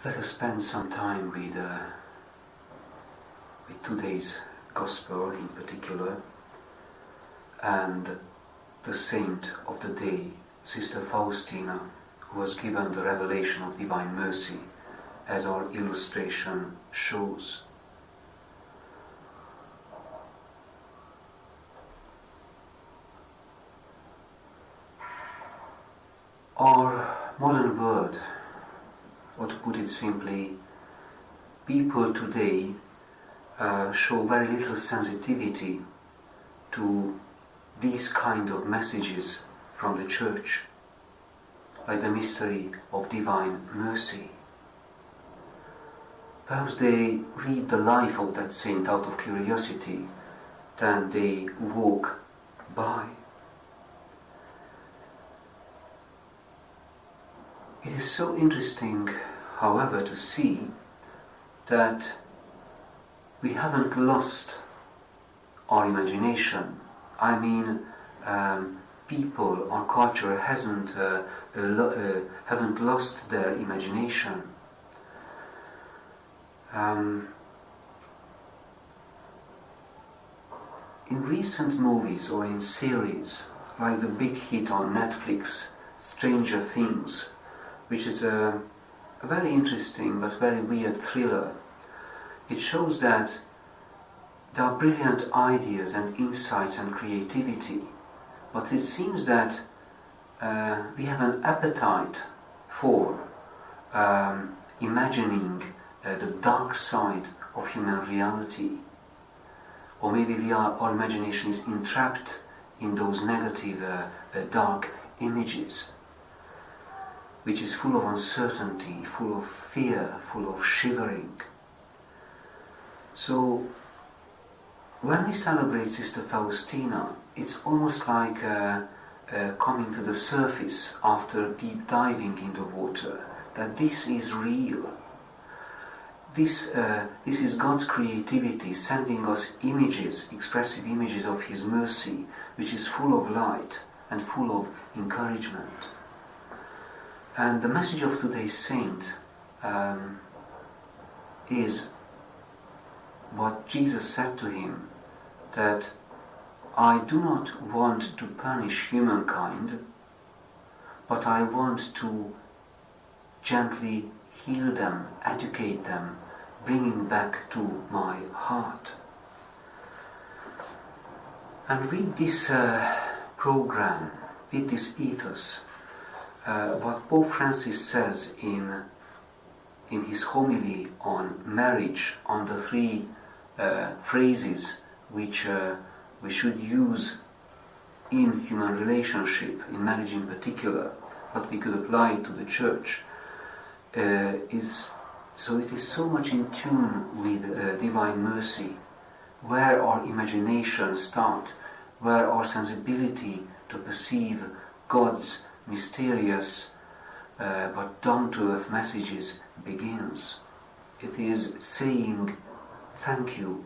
Let us spend some time with today's Gospel in particular, and the saint of the day, Sister Faustina, who was given the revelation of divine mercy, as our illustration shows. Our modern world, or to put it simply, people today show very little sensitivity to these kind of messages from the Church, like the mystery of divine mercy. Perhaps they read the life of that saint out of curiosity, then they walk by. It is so interesting, however, to see that we haven't lost our imagination. I mean, people, our culture haven't lost their imagination. In recent movies or in series, like the big hit on Netflix, Stranger Things, which is a very interesting but very weird thriller, it shows that there are brilliant ideas and insights and creativity, but it seems that we have an appetite for imagining the dark side of human reality, or maybe our imagination is entrapped in those negative dark images, which is full of uncertainty, full of fear, full of shivering. So when we celebrate Sister Faustina, it's almost like coming to the surface after deep diving in the water, that this is real. This is God's creativity sending us images, expressive images of His mercy, which is full of light and full of encouragement. And the message of today's saint is what Jesus said to him, that I do not want to punish humankind, but I want to gently heal them, educate them, bringing back to my heart. And with this program, with this ethos, what Pope Francis says in his homily on marriage, on the three phrases which we should use in human relationship, in marriage in particular, but we could apply it to the Church, it is so much in tune with divine mercy, where our imagination starts, where our sensibility to perceive God's mysterious but down-to-earth messages begins. It is saying thank you.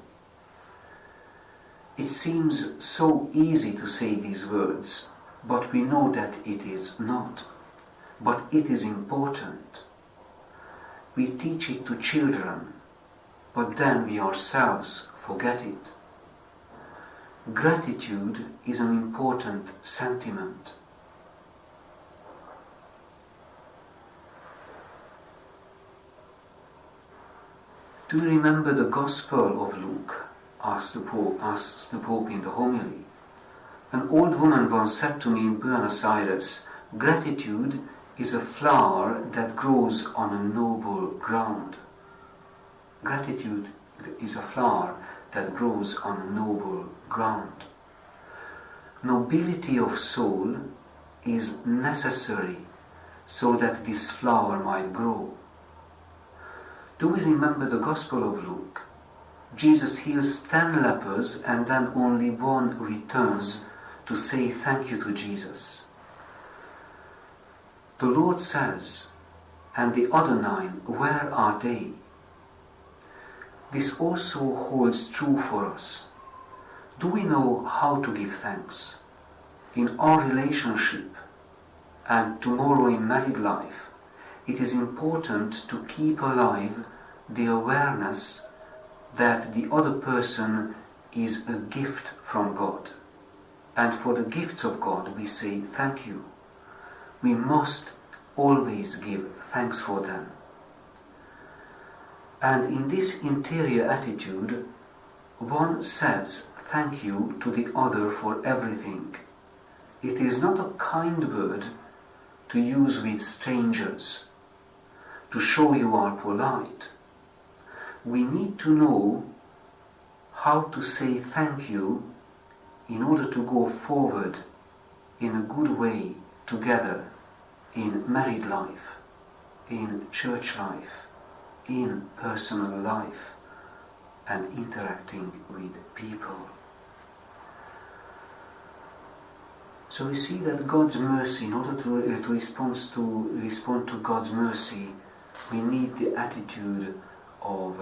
It seems so easy to say these words, but we know that it is not. But it is important. We teach it to children, but then we ourselves forget it. Gratitude is an important sentiment. Do you remember the Gospel of Luke? Asks the Pope in the homily. An old woman once said to me in Buenos Aires, gratitude is a flower that grows on a noble ground. Gratitude is a flower that grows on a noble ground. Nobility of soul is necessary so that this flower might grow. Do we remember the Gospel of Luke? Jesus heals 10 lepers and then only one returns to say thank you to Jesus. The Lord says, and the other 9, where are they? This also holds true for us. Do we know how to give thanks? In our relationship and tomorrow in married life, it is important to keep alive the awareness that the other person is a gift from God. And for the gifts of God we say thank you. We must always give thanks for them. And in this interior attitude, one says thank you to the other for everything. It is not a kind word to use with strangers, to show you are polite. We need to know how to say thank you in order to go forward in a good way together in married life, in church life, in personal life, and interacting with people. So we see that God's mercy, in order to respond to God's mercy, we need the attitude of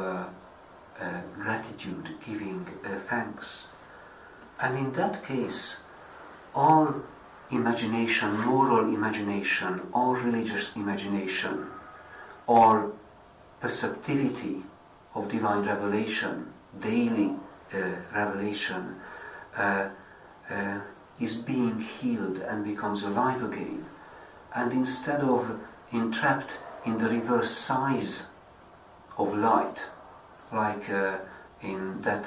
gratitude, giving thanks. And in that case, all imagination, moral imagination, all religious imagination, or perceptivity of divine revelation, daily revelation, is being healed and becomes alive again. And instead of entrapped in the reverse size of light, like in that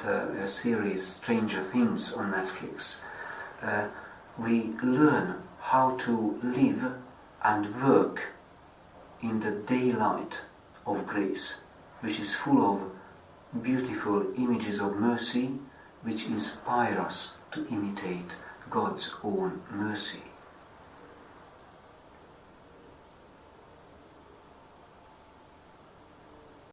series Stranger Things on Netflix, we learn how to live and work in the daylight of grace, which is full of beautiful images of mercy, which inspire us to imitate God's own mercy.